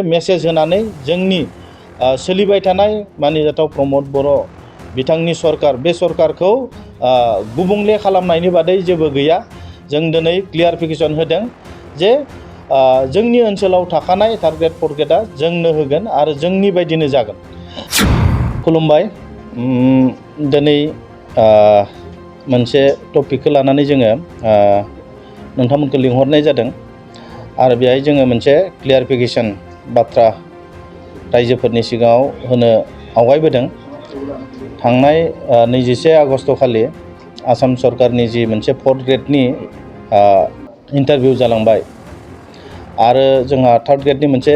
Message होनानै जोंनि सोलिबाय थानाय मानिजाथाव प्रमद बर' बिथांनि सरकार बे सरकारखौ गुबुंले खालामनायनि बादै जेबो गैया। जों दिनै क्लियारिफिकेसन होदों जे जोंनि ओनसोलाव थाखानाय टारगेट फरगेटआ जोंनो होगोन आरो जोंनि बायदिनो जागोन। खुलुमबाय। दिनै मोनसे टपिकखौ लानानै जोङो नोंथांमोनखौ लिंहरनाय जादों आरो बेहाय जोङो मोनसे क्लियारिफिकेसन बाथ्रा रायजोफोरनि सिगाङाव होनो आवगायबोदों। थांनाय 21 आगस्ट खालि आसाम सरकारनि जि मोनसे 4th ग्रेडनि इन्टारभिउ जालांबाय आरो जोंहा 3rd ग्रेडनि मोनसे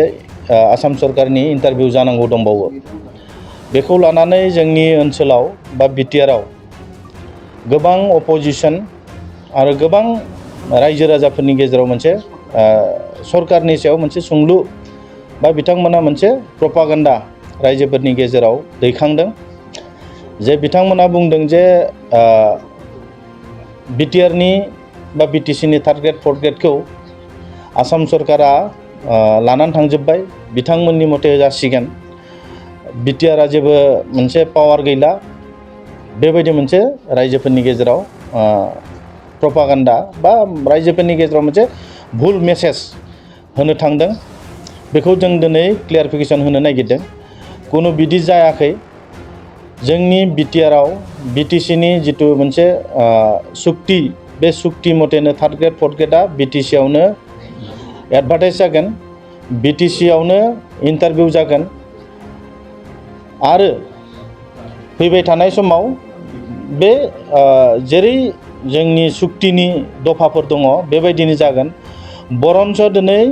आसाम सरकारनि इन्टारभिउ जानांगौ दंबावो। बेखौ लानानै जोंनि ओनसोलाव बा बिटिआरआव गोबां अपोजिसन आरो गोबां रायजो राजाफोरनि गेजेराव मोनसे सरकारनि सायाव मोनसे सोंलु बा बिथांमोना मोनसे प्रपागान्डा रायजोफोरनि गेजेराव दैखांदों जे बिथांमोना बुंदों जे बिटिआरनि बा बिटिसिनि 3rd ग्रेड 4th ग्रेडखौ आसाम सरकारा लानानै थांजोब्बाय, बिथांमोननि मथे जासिगोन, बिटिआरआ जेबो मोनसे पावार गैला, बेबायदि मोनसे रायजोफोरनि गेजेराव प्रपागान्डा बा रायजोफोरनि गेजेराव मोनसे भुल मेसेज होनो थांदों। बेखौ जों दिनै क्लियारिफिकेसन होनो नागिरदों। कुनु बिदि जायाखै। जोंनि बिटिआरआव बिटिसिनि जिथु मोनसे सुक्ति, बे सुक्ति मथेनो 3rd ग्रेड 4th ग्रेडआ बिटिसिआवनो एडभार्टाइज जागोन, बिटिसिआवनो इन्टारभिउ जागोन आरो फैबाय थानाय समाव बे जेरै जोंनि सुक्तिनि दफाफोर दङ बेबायदिनो जागोन। बरन्स दिनै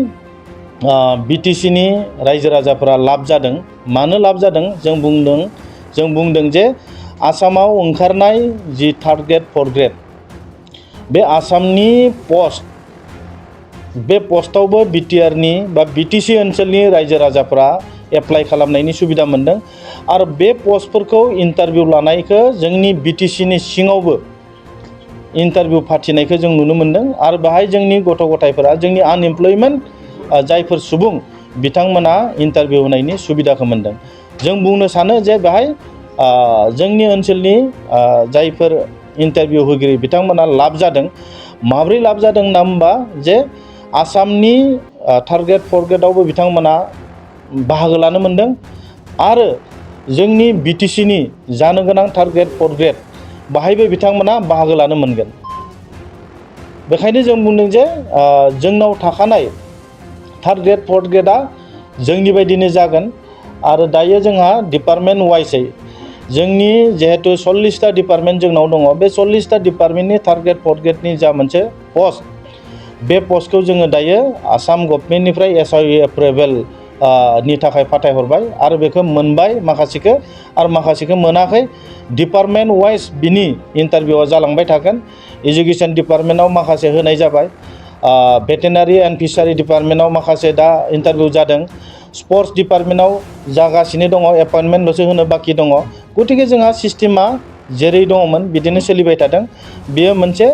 बिटिसिनि रायजो राजाफोरा लाब जादों। मानो लाब जादों? जों बुंदों जे आसामाव ओंखारनाय जि 3rd ग्रेड 4th ग्रेड बे आसामनि पस्ट, बे पस्टआवबो बिटिआरनि बा बिटिसि ओनसोलनि रायजो राजाफ्रा एप्लाइ खालामनायनि सुबिदा मोन्दों आरो बे पस्टफोरखौ इन्टारभिउ लानायखौ जोंनि बिटिसिनि सिङावबो इन्टारभिउ फाथिनायखौ जों नुनो मोन्दों आरो बेहाय जोंनि गथ' गथायफोरा, जोंनि आनएमप्लयमेन्ट जायफोर सुबुं बिथांमोना इन्टारभिउ होनायनि सुबिदाखौ मोन्दों। जों बुंनो सानो जे बेहाय जोंनि ओनसोलनि जायफोर इन्टारभिउ होगिरि बिथांमोना लाब जादों। माब्रै लाब जादों होनना बुंबा जे आसामनि 3rd ग्रेड 4th ग्रेडआवबो बिथांमोना बाहागो लानो मोन्दों आरो जोंनि बिटिसिनि जानो गोनां 3rd ग्रेड 4th ग्रेड बाहायबो बिथांमोना बाहागो लानो मोनगोन। बेखायनो जों बुंदों जे जोंनाव थाखानाय 3rd ग्रेड 4th ग्रेडआ जोंनि बायदिनो जागोन आरो दायो जोंहा डिपार्टमेन्ट वाइसै जोंनि जिहेतु 40टा डिपार्टमेन्ट जोंनाव दङ, बे 40टा डिपार्टमेन्टनि 3rd ग्रेड 4th ग्रेडनि जा मोनसे पस्ट, बे पस्टखौ जोङो दायो आसाम गभर्नमेन्टनिफ्राय SIA एप्रुभेल नि थाखाय फाथायहरबाय आरो बेखौ मोनबाय माखासेखौ आरो माखासेखौ मोनाखै। डिपार्टमेन्ट वाइज बिनि इन्टारभिउआ जालांबाय थागोन। एजुकेसन डिपार्टमेन्टआव माखासे होनाय जाबाय, भेटेनारि एन्ड फिसारि डिपार्टमेन्टआव माखासे दा इन्टारभिउ जादों, स्पर्ट्स डिपार्टमेन्टआव जागासिनो दङ, एपइन्टमेन्टल'सो होनो बाखि दङ। गतिके जोंहा सिस्टेमा जेरै दङमोन बिदिनो सोलिबाय थादों। बेयो मोनसे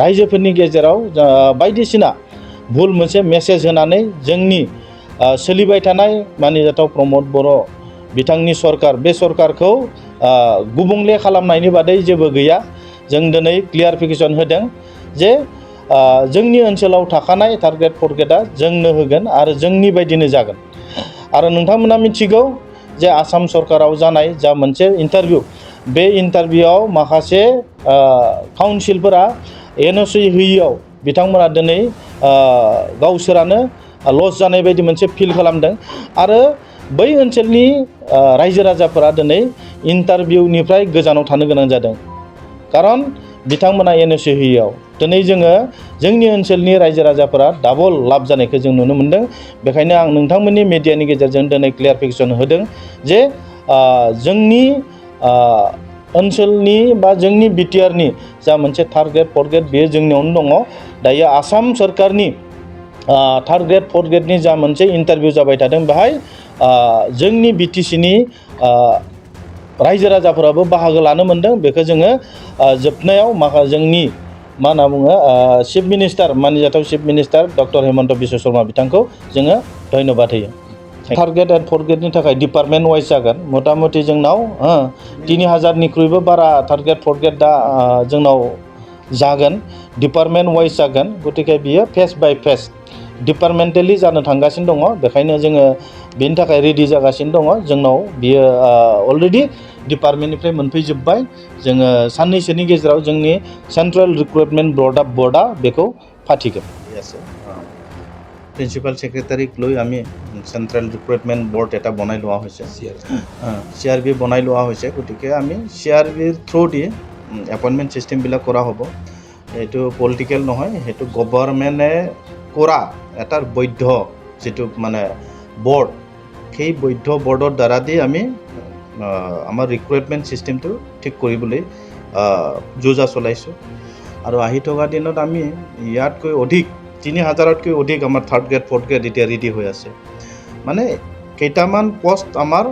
रायजोफोरनि गेजेराव बायदिसिना भुल मोनसे मेसेज होनानै जोंनि सोलिबाय थानाय मानिजाथाव प्रमद बर' बिथांनि सरकार, बे सरकारखौ गुबुंले खालामनायनि बादै जेबो गैया। जों दिनै क्लियारिफिकेसन होदों जे जोंनि ओनसोलाव थाखानाय 3rd ग्रेड 4th ग्रेडआ जोंनो होगोन आरो जोंनि बायदिनो जागोन। आरो नोंथांमोना मिथिगौ जे आसाम सरकाराव जानाय जा मोनसे इन्टारभिउ, बे इन्टारभिउआव माखासे काउन्सिलफोरा NOC होयियाव बिथांमोना दिनै गावसोरानो लस जानाय बायदि मोनसे फिल खालामदों आरो बै ओनसोलनि रायजो राजाफोरा दिनै इन्टारभिउनिफ्राय गोजानाव थानो गोनां जादों, खारन बिथांमोना NOC होयियाव। दिनै जोङो जोंनि ओनसोलनि रायजो राजाफोरा डाबल लाब जानायखौ जों नुनो मोन्दों। बेखायनो आं नोंथांमोननि मिडियानि गेजेरजों दिनै क्लियारिफिकेसन होदों जे जोंनि ओनसोलनि बा जोंनि बिटिआरनि जा मोनसे 3rd ग्रेड 4th ग्रेड बेयो जोंनियावनो दङ। दायो आसाम सरकारनि 3rd ग्रेड 4th ग्रेडनि जा मोनसे इन्टारभिउ जाबाय थादों, बेहाय जोंनि बिटिसिनि रायजो राजाफोराबो बाहागो लानो मोन्दों। बेखौ जोङो जोबनायाव जोंनि मा होनना बुङो चिफ मिनिस्टार, मानजाथाव chief minister doctor Himanta Biswa Sarma बिथांखौ जोङो धन्यबाद होयो टारगेट एन्ड फर्थ ग्रेडनि थाखाय डिपार्टमेन्ट वाइज जागोन मटामटि जोंनाव 3000निख्रुइबो बारा टारगेट फर्थ ग्रेड दा जोंनाव जागोन डिपार्टमेन्ट वाइज जागोन गतिके बियो फेस बाय फेस डिपार्टमेन्टेलि जानो थांगासिनो दङ बेखायनो जोङो बेनि थाखाय रेडि जागासिनो दङ जोंनाव बियो अलरेडि डिपार्टमेन्टनिफ्राय मोनफैजोब्बाय जोङो साननैसोनि गेजेराव जोंनि सेन्ट्रेल रिक्रुटमेन्ट बर्डआ बेखौ फाथिगोन प्रिन्सिपाल सेक्रेटारिक লৈ আমি সেন্ট্ৰেল ৰিক্ৰুটমেণ্ট বৰ্ড এটা বনাই লোৱা হৈছে CRB বনাই লোৱা হৈছে গতিকে আমি CRBৰ থ্ৰু দি এপইণ্টমেণ্ট চিষ্টেমবিলাক কৰা হ'ব এইটো পলিটিকেল নহয় সেইটো গভৰ্ণমেণ্টে কৰা এটা বৈধ যেটো মানে বৰ্ড সেই বৈধ বৰ্ডৰ দ্বাৰা দি আমি আমাৰ ৰিক্ৰুটমেণ্ট চিষ্টেমটো ঠিক কৰিবলৈ যোজা চলাইছোঁ আৰু আহি থকা দিনত আমি ইয়াতকৈ অধিক 3000তকৈ অধিক আমাৰ থাৰ্ড গ্ৰেড ফৰ্থ গ্ৰেড এতিয়া ৰেডি হৈ আছে মানে কেইটামান পোষ্ট আমাৰ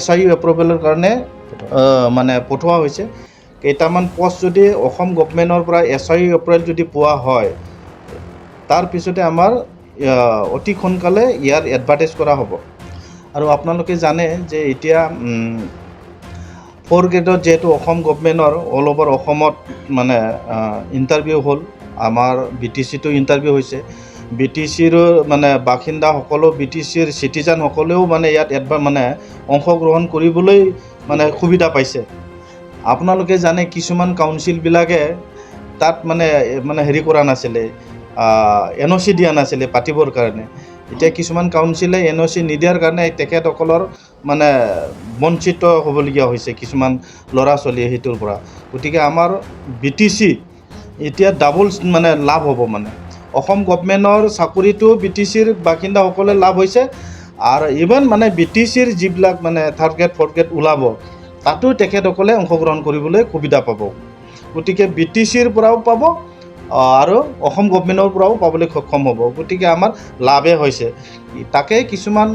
SIU এপ্ৰুভেলৰ কাৰণে মানে পঠোৱা হৈছে কেইটামান পোষ্ট যদি অসম গভৰ্ণমেণ্টৰ পৰা SIU এপ্ৰুভেল যদি পোৱা হয় তাৰ পিছতে আমাৰ অতি সোনকালে ইয়াৰ এডভাৰটাইজ কৰা হ'ব আৰু আপোনালোকে জানে যে এতিয়া ফ'ৰ গ্ৰেডত যেহেতু অসম গভৰ্ণমেণ্টৰ অল অভাৰ অসমত মানে ইণ্টাৰভিউ হ'ল আমাৰ BTCটো ইণ্টাৰভিউ হৈছে BTCৰ মানে বাসিন্দাসকলো BTCৰ চিটিজেনসকলেও মানে ইয়াত মানে অংশগ্ৰহণ কৰিবলৈ মানে সুবিধা পাইছে আপোনালোকে জানে কিছুমান কাউন্সিলবিলাকে তাত মানে হেৰি কৰা নাছিলে NOC দিয়া নাছিলে পাতিবৰ কাৰণে এতিয়া কিছুমান কাউন্সিলে NOC নিদিয়াৰ কাৰণে তেখেতসকলৰ মানে বঞ্চিত হ'বলগীয়া হৈছে কিছুমান ল'ৰা ছোৱালী হেতুৰ পৰা গতিকে আমাৰ BTC এতিয়া ডাবল মানে লাভ হ'ব মানে অসম গভৰ্ণমেণ্টৰ চাকৰিটো BTCৰ বাসিন্দাসকলে লাভ হৈছে আৰু ইভেন মানে BTCৰ যিবিলাক মানে থাৰ্ড গ্ৰেড ফৰ্থ গ্ৰেড ওলাব তাতো তেখেতসকলে অংশগ্ৰহণ কৰিবলৈ সুবিধা পাব গতিকে BTCৰ পৰাও পাব আৰু অসম গভৰ্ণমেণ্টৰ পৰাও পাবলৈ সক্ষম হ'ব গতিকে আমাৰ লাভে হৈছে তাকে কিছুমান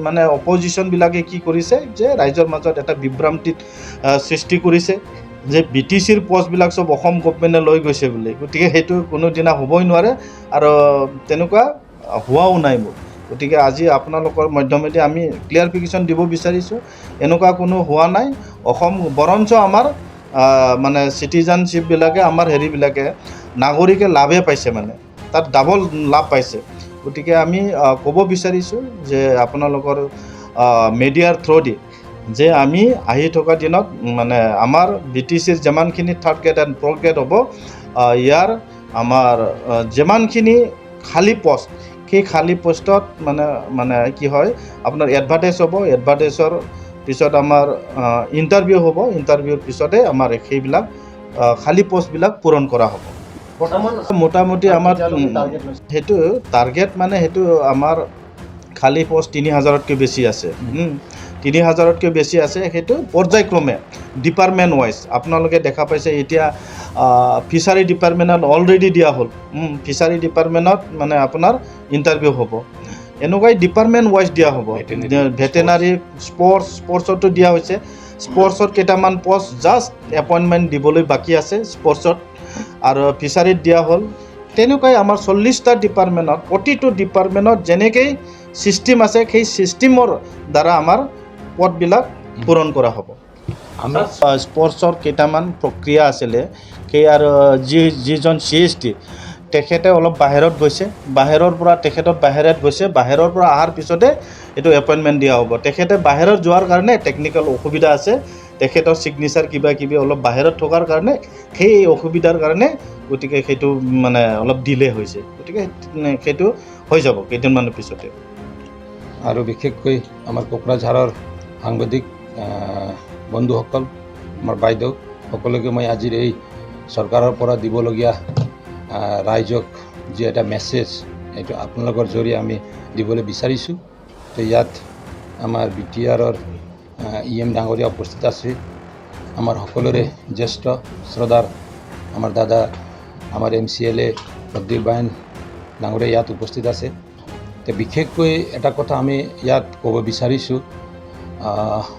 মানে অপজিশ্যনবিলাকে কি কৰিছে যে ৰাইজৰ মাজত এটা বিভ্ৰান্তিত সৃষ্টি কৰিছে যে BTCৰ পোষ্টবিলাক সব অসম গভৰ্ণমেণ্টে লৈ গৈছে বুলি গতিকে সেইটো কোনোদিনা হ'বই নোৱাৰে আৰু তেনেকুৱা হোৱাও নাই গতিকে আজি আপোনালোকৰ মাধ্যমেদি আমি ক্লিয়াৰিফিকেশ্যন দিব বিচাৰিছোঁ এনেকুৱা কোনো হোৱা নাই অসম বৰঞ্চ আমাৰ মানে চিটিজেনশ্বিপবিলাকে আমাৰ হেৰিবিলাকে নাগৰিকে লাভে পাইছে মানে তাত ডাবল লাভ পাইছে গতিকে আমি ক'ব বিচাৰিছোঁ যে আপোনালোকৰ মিডিয়াৰ থ্ৰুদি যে আমি আহি থকা দিনত মানে আমাৰ BTCৰ যিমানখিনি third grade and fourth grade হ'ব ইয়াৰ আমাৰ যিমানখিনি খালী পোষ্ট সেই খালী পোষ্টত মানে কি হয় আপোনাৰ এডভাৰটাইজ হ'ব এডভাৰটাইজৰ পিছত আমাৰ ইণ্টাৰভিউ হ'ব ইণ্টাৰভিউৰ পিছতে আমাৰ সেইবিলাক খালী পোষ্টবিলাক পূৰণ কৰা হ'ব মোটামুটি আমাৰ সেইটো টাৰ্গেট মানে সেইটো আমাৰ খালী পোষ্ট 3000তকৈ বেছি আছে 3000তকৈ বেছি আছে সেইটো পৰ্যায়ক্ৰমে ডিপাৰ্টমেণ্ট ৱাইজ আপোনালোকে দেখা পাইছে এতিয়া ফিচাৰী ডিপাৰ্টমেণ্টত অলৰেডি দিয়া হ'ল ফিচাৰী ডিপাৰ্টমেণ্টত মানে আপোনাৰ ইণ্টাৰভিউ হ'ব এনেকুৱাই ডিপাৰ্টমেণ্ট ৱাইজ দিয়া হ'ব ভেটেনাৰী স্পৰ্টছতো দিয়া হৈছে স্পৰ্টছত কেইটামান পোষ্ট জাষ্ট এপইণ্টমেণ্ট দিবলৈ বাকী আছে স্পৰ্টছত আৰু ফিচাৰীত দিয়া হ'ল তেনেকুৱাই আমাৰ 40টা ডিপাৰ্টমেণ্টত প্ৰতিটো ডিপাৰ্টমেণ্টত যেনেকৈ চিষ্টেম আছে সেই চিষ্টেমৰ দ্বাৰা আমাৰ পদবিলাক পূৰণ কৰা হ'ব আমি স্পৰ্টছৰ কেইটামান প্ৰক্ৰিয়া আছিলে সেই আৰু যিজন CST তেখেতে অলপ বাহিৰত গৈছে বাহিৰৰ পৰা বাহিৰৰ পৰা অহাৰ পিছতে এইটো এপইণ্টমেণ্ট দিয়া হ'ব তেখেতে বাহিৰত যোৱাৰ কাৰণে টেকনিকেল অসুবিধা আছে তেখেতৰ ছিগনেচাৰ কিবা অলপ বাহিৰত থকাৰ কাৰণে সেই অসুবিধাৰ কাৰণে গতিকে সেইটো মানে অলপ ডিলে হৈছে গতিকে সেইটো হৈ যাব কেইদিনমানৰ পিছতে আৰু বিশেষকৈ আমাৰ কোকৰাঝাৰৰ সাংবাদিক বন্ধুসকল আমাৰ বাইদেউ সকলোকে মই আজিৰ এই চৰকাৰৰ পৰা দিবলগীয়া ৰাইজক যি এটা মেছেজ এইটো আপোনালোকৰ জৰিয়তে আমি দিবলৈ বিচাৰিছোঁ তো ইয়াত আমাৰ BTRৰ EM ডাঙৰীয়া উপস্থিত আছে আমাৰ সকলোৰে জ্যেষ্ঠ শ্ৰদ্ধাৰ আমাৰ দাদা আমাৰ MCLA প্ৰদীপ বাইন ডাঙৰীয়া ইয়াত উপস্থিত আছে তো বিশেষকৈ এটা কথা আমি ইয়াত ক'ব বিচাৰিছোঁ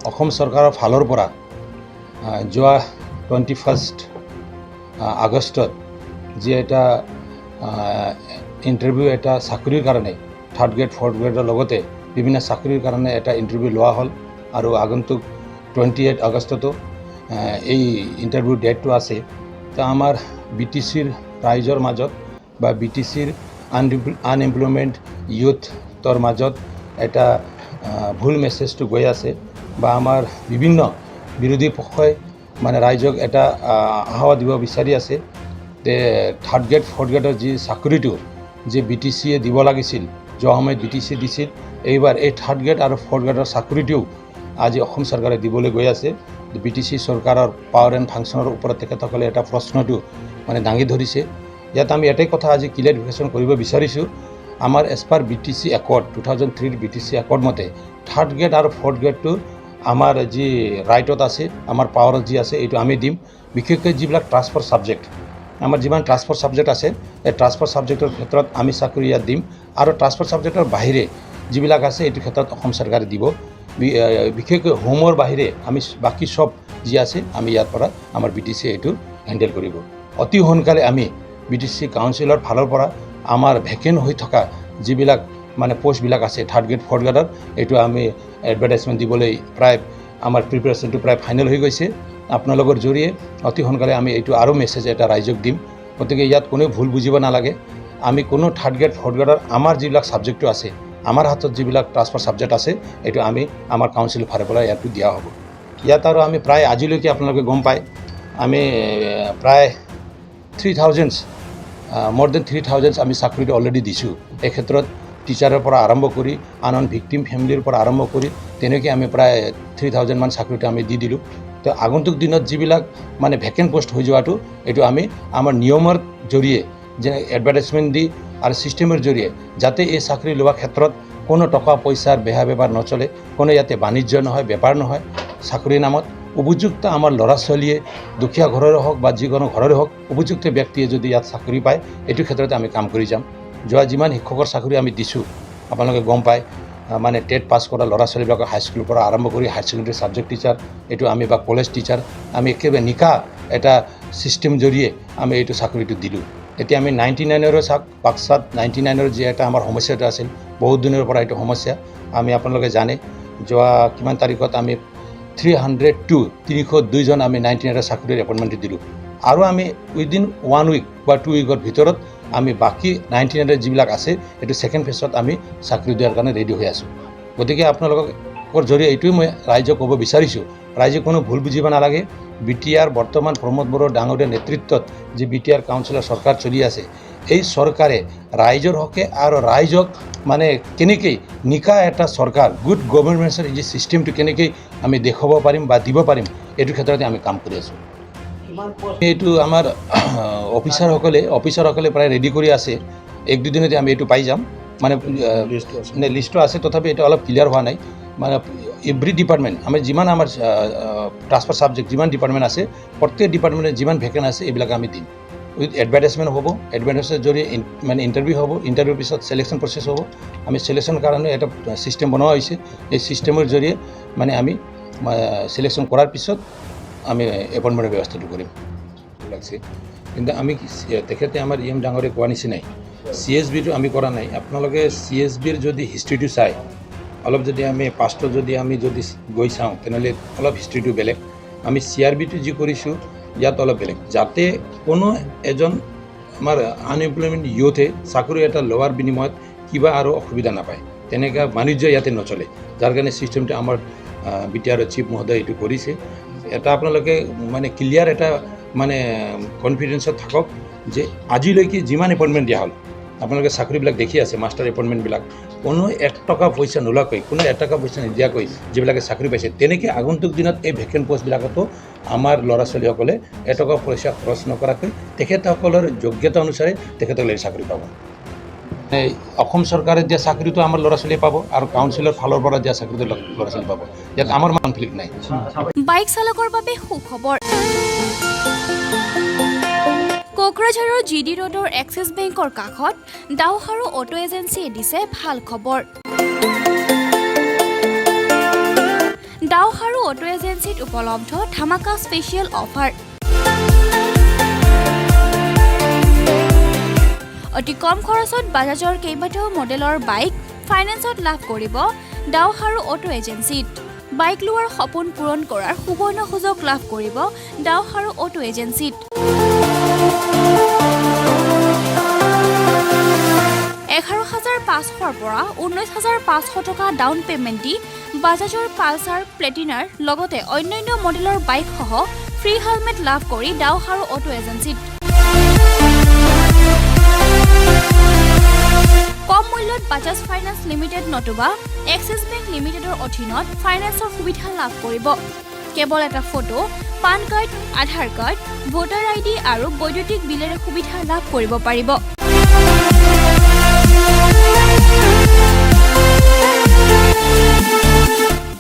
অসম চৰকাৰৰ ফালৰ পৰা যোৱা 21 আগষ্টত যি এটা ইণ্টাৰভিউ এটা চাকৰিৰ কাৰণে থাৰ্ড গ্ৰেড ফ'ৰ্থ গ্ৰেডৰ লগতে বিভিন্ন চাকৰিৰ কাৰণে এটা ইণ্টাৰভিউ লোৱা হ'ল আৰু আগন্তুক 28 আগষ্টতো এই ইণ্টাৰভিউ ডেটটো আছে। তো আমাৰ BTCৰ ৰাইজৰ মাজত বা BTCৰ আনএমপ্লয়মেণ্ট ইউথৰ মাজত এটা ভুল মেছেজটো গৈ আছে বা আমাৰ বিভিন্ন বিৰোধী পক্ষই মানে ৰাইজক এটা আহ্বান দিব বিচাৰি আছে যে থাৰ্ড গ্ৰেড ফ'ৰ্থ গ্ৰেডৰ যি চাকৰিটো যে BTCয়ে দিব লাগিছিল, যোৱা সময়ত BTC দিছিল, এইবাৰ এই থাৰ্ড গ্ৰেড আৰু ফ'ৰ্থ গ্ৰেডৰ চাকৰিটোও আজি অসম চৰকাৰে দিবলৈ গৈ আছে। BTC চৰকাৰৰ পাৱাৰ এণ্ড ফাংচনৰ ওপৰত তেখেতসকলে এটা প্ৰশ্নটো মানে দাঙি ধৰিছে। ইয়াত আমি এটাই কথা আজি ক্লিয়াৰিফিকেশ্যন কৰিব বিচাৰিছোঁ, আমাৰ as per BTC accord 2003 BTC accord মতে থাৰ্ড গ্ৰেড আৰু ফ'ৰ্থ গ্ৰেডটো আমাৰ যি ৰাইটত আছে, আমাৰ পাৱাৰত যি আছে, এইটো আমি দিম। বিশেষকৈ যিবিলাক ট্ৰান্সফাৰ ছাবজেক্ট, আমাৰ যিমান ট্ৰান্সফাৰ ছাবজেক্ট আছে, এই ট্ৰান্সফাৰ ছাবজেক্টৰ ক্ষেত্ৰত আমি চাকৰি ইয়াত দিম আৰু ট্ৰান্সফাৰ ছাবজেক্টৰ বাহিৰে যিবিলাক আছে এইটো ক্ষেত্ৰত অসম চৰকাৰে দিব। বিশেষকৈ হোমৰ বাহিৰে আমি বাকী চব যি আছে আমি ইয়াৰ পৰা আমাৰ BTC এইটো হেণ্ডেল কৰিব। অতি সোনকালে আমি BTC কাউন্সিলৰ ফালৰ পৰা আমাৰ ভেকেণ্ট হৈ থকা যিবিলাক মানে পোষ্টবিলাক আছে থাৰ্ড গ্ৰেড ফ'ৰ্থ গ্ৰেডৰ, এইটো আমি এডভাৰটাইজমেণ্ট দিবলৈ প্ৰায় আমাৰ প্ৰিপেৰেশ্যনটো প্ৰায় ফাইনেল হৈ গৈছে। আপোনালোকৰ জৰিয়ে অতি সোনকালে আমি এইটো আৰু মেছেজ এটা ৰাইজক দিম। গতিকে ইয়াত কোনেও ভুল বুজিব নালাগে। আমি কোনো থাৰ্ড গ্ৰেড ফ'ৰ্থ গ্ৰেডৰ আমাৰ যিবিলাক ছাবজেক্টটো আছে, আমাৰ হাতত যিবিলাক ট্ৰান্সফাৰ ছাবজেক্ট আছে, এইটো আমি আমাৰ কাউন্সিলৰ ফালৰ পৰা ইয়াতো দিয়া হ'ব। ইয়াত আৰু আমি প্ৰায় আজিলৈকে আপোনালোকে গম পায় আমি প্ৰায় 3000 more than 3000 আমি চাকৰিটো অলৰেডি দিছোঁ। এই ক্ষেত্ৰত টিচাৰৰ পৰা আৰম্ভ কৰি আন ভিক্টিম ফেমিলিৰ পৰা আৰম্ভ কৰি তেনেকৈ আমি প্ৰায় 3000 মান চাকৰিটো আমি দি দিলোঁ। তো আগন্তুক দিনত যিবিলাক মানে ভেকেণ্ট পোষ্ট হৈ যোৱাটো এইটো আমি আমাৰ নিয়মৰ জৰিয়ে যে এডভাৰটাইজমেণ্ট দি আৰু ছিষ্টেমৰ জৰিয়ে যাতে এই চাকৰি লোৱা ক্ষেত্ৰত কোনো টকা পইচাৰ বেহা বেপাৰ নচলে, কোনো ইয়াতে বাণিজ্য নহয়, বেপাৰ নহয়, চাকৰিৰ নামত উপযুক্ত আমাৰ ল'ৰা ছোৱালীয়ে দুখীয়া ঘৰৰে হওক বা যিকোনো ঘৰৰে হওক উপযুক্ত ব্যক্তিয়ে যদি ইয়াত চাকৰি পায়, এইটো ক্ষেত্ৰতে আমি কাম কৰি যাম। যোৱা যিমান শিক্ষকৰ চাকৰি আমি দিছোঁ আপোনালোকে গম পায়, মানে টেট পাছ কৰা ল'ৰা ছোৱালীবিলাকক হাইস্কুলৰ পৰা আৰম্ভ কৰি হায়াৰ ছেকেণ্ডেৰী ছাবজেক্ট টিচাৰ, এইটো আমি বা কলেজ টিচাৰ, আমি একেবাৰে নিকা এটা ছিষ্টেম জৰিয়ে আমি এইটো চাকৰিটো দিলোঁ। এতিয়া আমি 99ৰো চাওক, বাক্সাত 99ৰ যি এটা আমাৰ সমস্যাটো আছিল, বহুত দিনৰ পৰা এইটো সমস্যা আমি আপোনালোকে জানে। যোৱা কিমান তাৰিখত আমি 302জন আমি 99ৰ চাকৰিৰ এপইণ্টমেণ্ট দিলোঁ আৰু আমি উইদিন 1 উইক বা 2 উইকৰ ভিতৰত আমি বাকী 99ৰ যিবিলাক আছে এইটো ছেকেণ্ড ফেজত আমি চাকৰি দিয়াৰ কাৰণে ৰেডি হৈ আছোঁ। গতিকে আপোনালোকৰ জৰিয়ে এইটোৱে মই ৰাইজক ক'ব বিচাৰিছোঁ, ৰাইজে কোনো ভুল বুজিব নালাগে। BTR বৰ্তমান প্ৰমোদ বড়োৰ ডাঙৰীয়া নেতৃত্বত যি BTR কাউন্সিলৰ চৰকাৰ চলি আছে, এই চৰকাৰে ৰাইজৰ হকে আৰু ৰাইজক মানে কেনেকৈ নিকা এটা চৰকাৰ গুড গভৰ্নেন্সৰ যি ছিষ্টেমটো কেনেকৈ আমি দেখুৱাব পাৰিম বা দিব পাৰিম, এইটো ক্ষেত্ৰতে আমি কাম কৰি আছোঁ। এইটো আমাৰ অফিচাৰসকলে প্ৰায় ৰেডি কৰি আছে, 1-2 দিনতে আমি এইটো পাই যাম। মানে লিষ্টটো আছে, তথাপি এইটো অলপ ক্লিয়াৰ হোৱা নাই। মানে এভৰি ডিপাৰ্টমেণ্ট আমাৰ যিমান আমাৰ ট্ৰান্সফাৰ ছাবজেক্ট যিমান ডিপাৰ্টমেণ্ট আছে, প্ৰত্যেক ডিপাৰ্টমেণ্টে যিমান ভেকেণ্ট আছে এইবিলাক আমি দিম। উইথ এডভাৰটাইজমেণ্ট হ'ব, এডভাৰটাইজমেণ্টৰ জৰিয়ে মানে ইণ্টাৰভিউ হ'ব, ইণ্টাৰভিউৰ পিছত চিলেকশ্যন প্ৰচেছ হ'ব। আমি চিলেকশ্যনৰ কাৰণে এটা ছিষ্টেম বনোৱা হৈছে, এই ছিষ্টেমৰ জৰিয়ে মানে আমি চিলেকশ্যন কৰাৰ পিছত আমি এপইণ্টমেণ্টৰ ব্যৱস্থাটো কৰিম লাগছে। কিন্তু আমি তেখেতে আমাৰ ডাঙৰে কোৱা নিচিনাই CSBটো আমি কৰা নাই। আপোনালোকে CSBৰ যদি হিষ্ট্ৰীটো চাই, অলপ যদি আমি পাষ্টত যদি গৈ চাওঁ, তেনেহ'লে অলপ হিষ্ট্ৰীটো বেলেগ। আমি CRBটো যি কৰিছোঁ ইয়াত অলপ বেলেগ, যাতে কোনো এজন আমাৰ আনএমপ্লয়মেণ্ট ইউথে চাকৰি এটা লোৱাৰ বিনিময়ত কিবা আৰু অসুবিধা নাপায়, তেনেকুৱা বাণিজ্য ইয়াতে নচলে। যাৰ কাৰণে ছিষ্টেমটো আমাৰ BTR চিফ মহোদয় এইটো কৰিছে। এটা আপোনালোকে মানে ক্লিয়াৰ এটা মানে কনফিডেন্সত থাকক যে আজিলৈকে যিমান এপইণ্টমেণ্ট দিয়া হ'ল, আপোনালোকে চাকৰিবিলাক দেখি আছে, মাষ্টাৰ এপইণ্টমেণ্টবিলাক কোনো 1 টকা পইচা নোলোৱাকৈ, কোনো 1 টকা পইচা নিদিয়াকৈ যিবিলাকে চাকৰি পাইছে, তেনেকৈ আগন্তুক দিনত এই ভেকেণ্ট পোষ্টবিলাকতো আমাৰ ল'ৰা ছোৱালীসকলে 1 টকা পইচা খৰচ নকৰাকৈ তেখেতসকলৰ যোগ্যতা অনুসাৰে তেখেতসকলে চাকৰি পাব। এই অসম চৰকাৰে দিয়া চাকৰিটো আমাৰ ল'ৰা ছোৱালীয়ে পাব আৰু কাউন্সিলৰ ফালৰ পৰা দিয়া চাকৰিটো ল'ৰা ছোৱালী পাব। ইয়াত আমাৰ কনফ্লিক্ট নাই। বাইক চালকৰ বাবে সুখবৰ। কোকৰাঝাৰৰ GD ৰোডৰ এক্সিছ বেংকৰ কাষত ডাউহাৰু অটো এজেঞ্চিয়ে দিছে ভাল খবৰ। ডাউহাৰু অটো এজেঞ্চিত উপলব্ধ ধামাকা স্পেচিয়েল অফাৰ। অতি কম খৰচত বাজাজৰ কেইবাটাও মডেলৰ বাইক ফাইনেন্সত লাভ কৰিব ডাওহাৰু অটো এজেন্সিত বাইক লোৱাৰ সপোন পূৰণ কৰাৰ সুবৰ্ণ সুযোগ লাভ কৰিব ডাওহাৰু অটো এজেন্সিত 11,500 পৰা 19,500 টকা ডাউন পেমেণ্ট দি বাজাজৰ পালচাৰ প্লেটিনাৰ লগতে অন্যান্য মডেলৰ বাইক সহ ফ্ৰী হেলমেট লাভ কৰি ডাওহাৰু অটো এজেন্সিত কম মূল্যত বাজাজ ফাইনেন্স লিমিটেড নতুবা এক্সিছ বেংক লিমিটেডৰ অধীনত ফাইনেন্সৰ সুবিধা লাভ কৰিব কেৱল এটা ফটো পান কাৰ্ড আধাৰ কাৰ্ড ভোটাৰ আইডি আৰু বৈদ্যুতিক বিলেৰে সুবিধা লাভ কৰিব পাৰিব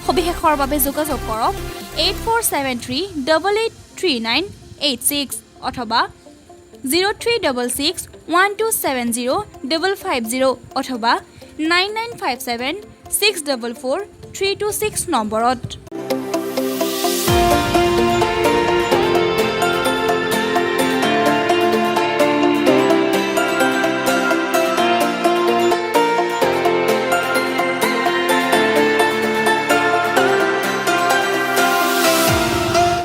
সবিশেষৰ বাবে যোগাযোগ কৰক 8473883986 অথবা 0366127050 অথবা 9957644326 নম্বৰত